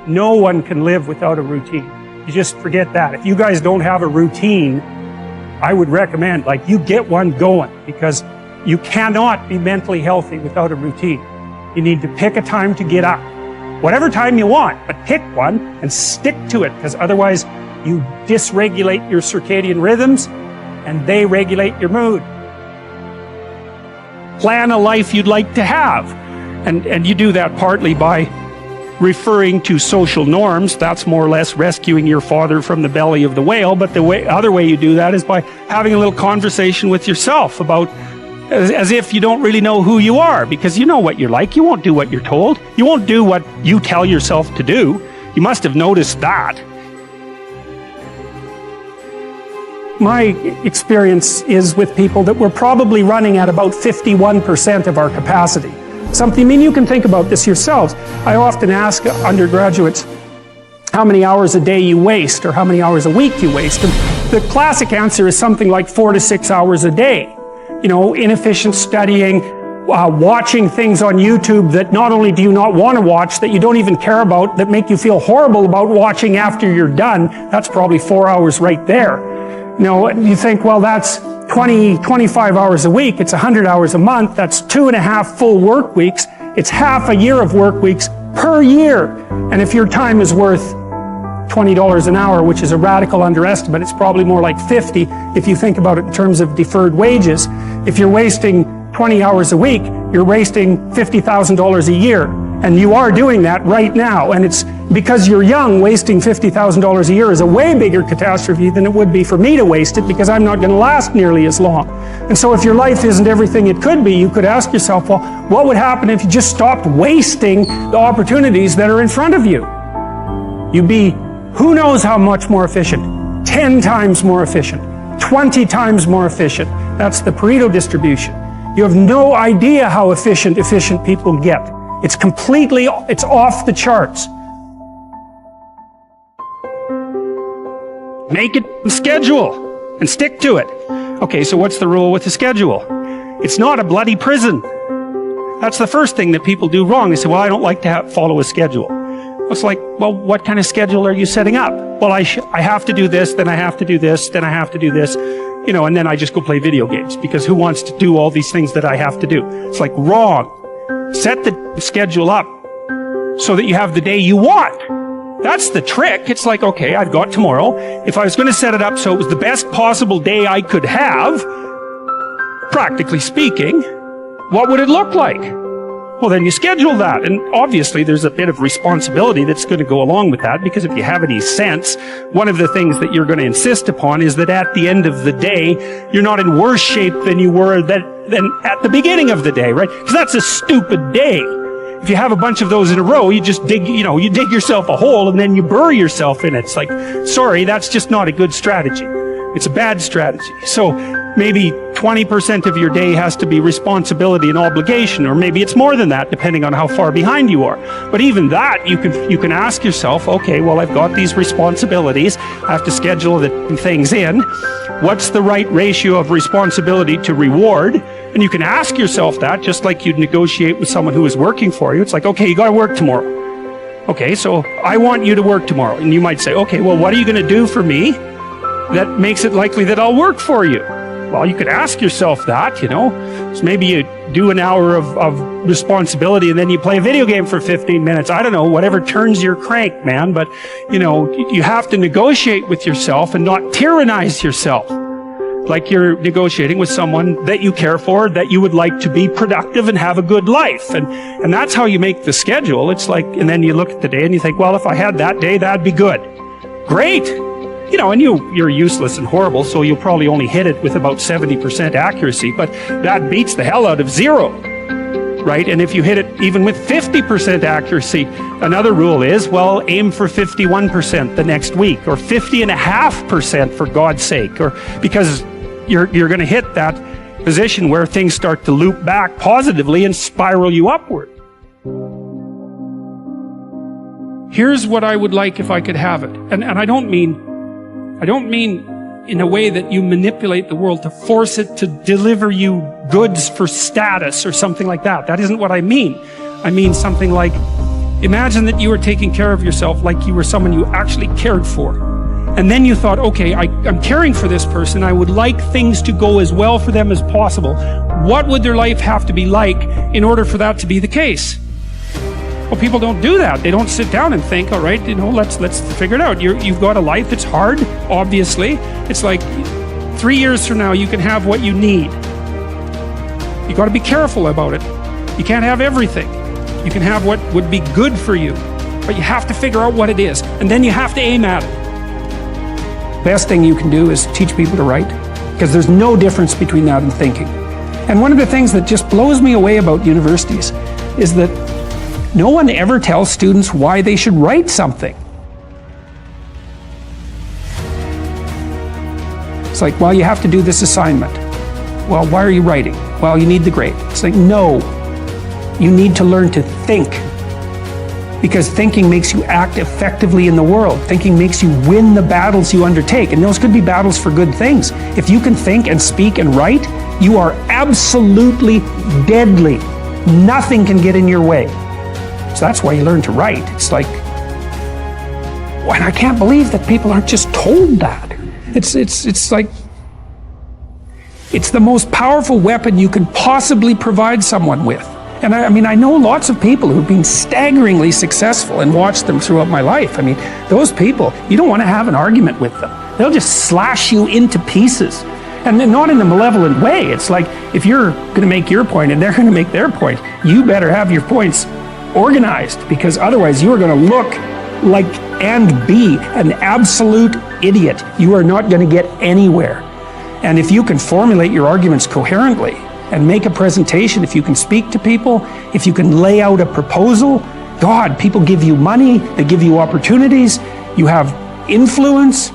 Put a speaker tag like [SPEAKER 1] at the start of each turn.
[SPEAKER 1] No one can live without a routine. You just forget that. If you guys don't have a routine, I would recommend, like, you get one going, because you cannot be mentally healthy without a routine. You need to pick a time to get up. Whatever time you want, but pick one and stick to it, because otherwise you dysregulate your circadian rhythms and they regulate your mood. Plan a life you'd like to have. And you do that partly by referring to social norms. That's more or less rescuing your father from the belly of the whale. But the other way you do that is by having a little conversation with yourself about, as if you don't really know who you are, because you know what you're like. You won't do what you're told. You won't do what you tell yourself to do. You must have noticed that. My experience is with people that we're probably running at about 51% of our capacity. I mean, you can think about this yourselves. I often ask undergraduates how many hours a day you waste, or how many hours a week you waste. And the classic answer is something like 4 to 6 hours a day. You know, inefficient studying, watching things on YouTube that not only do you not want to watch, that you don't even care about, that make you feel horrible about watching after you're done. That's probably 4 hours right there. You know, you think, well, that's 25 hours a week, it's 100 hours a month, that's 2.5 full work weeks, it's half a year of work weeks per year. And if your time is worth $20 an hour, which is a radical underestimate, it's probably more like 50 if you think about it in terms of deferred wages. If you're wasting 20 hours a week, you're wasting $50,000 a year. And you are doing that right now. And it's because you're young, wasting $50,000 a year is a way bigger catastrophe than it would be for me to waste it, because I'm not going to last nearly as long. And so if your life isn't everything it could be, you could ask yourself, well, what would happen if you just stopped wasting the opportunities that are in front of you? You'd be, who knows how much more efficient? 10 times more efficient, 20 times more efficient. That's the Pareto distribution. You have no idea how efficient people get. It's off the charts. Make it a schedule and stick to it. Okay, so what's the rule with the schedule? It's not a bloody prison. That's the first thing that people do wrong. They say, well, I don't like to follow a schedule. It's like, well, what kind of schedule are you setting up? Well, I have to do this, then I have to do this, then I have to do this, you know, and then I just go play video games, because who wants to do all these things that I have to do? It's like, wrong. Set the schedule up so that you have the day you want. That's the trick. It's like, okay, I've got tomorrow. If I was going to set it up so it was the best possible day I could have, practically speaking, what would it look like? Well, then you schedule that. And obviously there's a bit of responsibility that's going to go along with that, because if you have any sense, one of the things that you're going to insist upon is that at the end of the day, you're not in worse shape than you were than at the beginning of the day, right? Because that's a stupid day. If you have a bunch of those in a row, you just dig yourself a hole and then you bury yourself in it. It's like, sorry, that's just not a good strategy. It's a bad strategy. So maybe 20% of your day has to be responsibility and obligation, or maybe it's more than that, depending on how far behind you are. But even that, you can ask yourself, okay, well, I've got these responsibilities. I have to schedule the things in. What's the right ratio of responsibility to reward? And you can ask yourself that, just like you'd negotiate with someone who is working for you. It's like, okay, you got to work tomorrow. Okay, so I want you to work tomorrow. And you might say, okay, well, what are you going to do for me that makes it likely that I'll work for you? Well, you could ask yourself that, you know. So maybe you do an hour of responsibility and then you play a video game for 15 minutes. I don't know, whatever turns your crank, man. But, you know, you have to negotiate with yourself and not tyrannize yourself. Like you're negotiating with someone that you care for, that you would like to be productive and have a good life. And that's how you make the schedule. It's like, and then you look at the day and you think, well, if I had that day, that'd be good. Great. You know, and you're useless and horrible, so you'll probably only hit it with about 70% accuracy, but that beats the hell out of 0, right? And if you hit it even with 50% accuracy, another rule is, well, aim for 51% the next week, or 50.5% for God's sake, or because you're going to hit that position where things start to loop back positively and spiral you upward. Here's what I would like if I could have it. And I don't mean in a way that you manipulate the world to force it to deliver you goods for status or something like that. That isn't what I mean. I mean something like, Imagine that you were taking care of yourself like you were someone you actually cared for. And then you thought, okay, I'm caring for this person. I would like things to go as well for them as possible. What would their life have to be like in order for that to be the case? Well, people don't do that. They don't sit down and think, all right, let's figure it out. You've got a life that's hard, obviously. It's like 3 years from now, you can have what you need. You got to be careful about it. You can't have everything. You can have what would be good for you, but you have to figure out what it is, and then you have to aim at it. Best thing you can do is teach people to write, because there's no difference between that and thinking. And one of the things that just blows me away about universities is that no one ever tells students why they should write something. It's like, well, you have to do this assignment. Well, why are you writing? Well, you need the grade. It's like, no. You need to learn to think, because thinking makes you act effectively in the world. Thinking makes you win the battles you undertake, and those could be battles for good things. If you can think and speak and write, you are absolutely deadly. Nothing can get in your way. So that's why you learn to write. It's like, and I can't believe that people aren't just told that. It's like, it's the most powerful weapon you can possibly provide someone with. And I mean, I know lots of people who've been staggeringly successful and watched them throughout my life. I mean, those people, you don't want to have an argument with them. They'll just slash you into pieces. And not in a malevolent way. It's like, if you're going to make your point and they're going to make their point, you better have your points organized, because otherwise you are going to look like and be an absolute idiot. You are not going to get anywhere. And if you can formulate your arguments coherently and make a presentation, if you can speak to people, if you can lay out a proposal, God, people give you money, they give you opportunities, you have influence.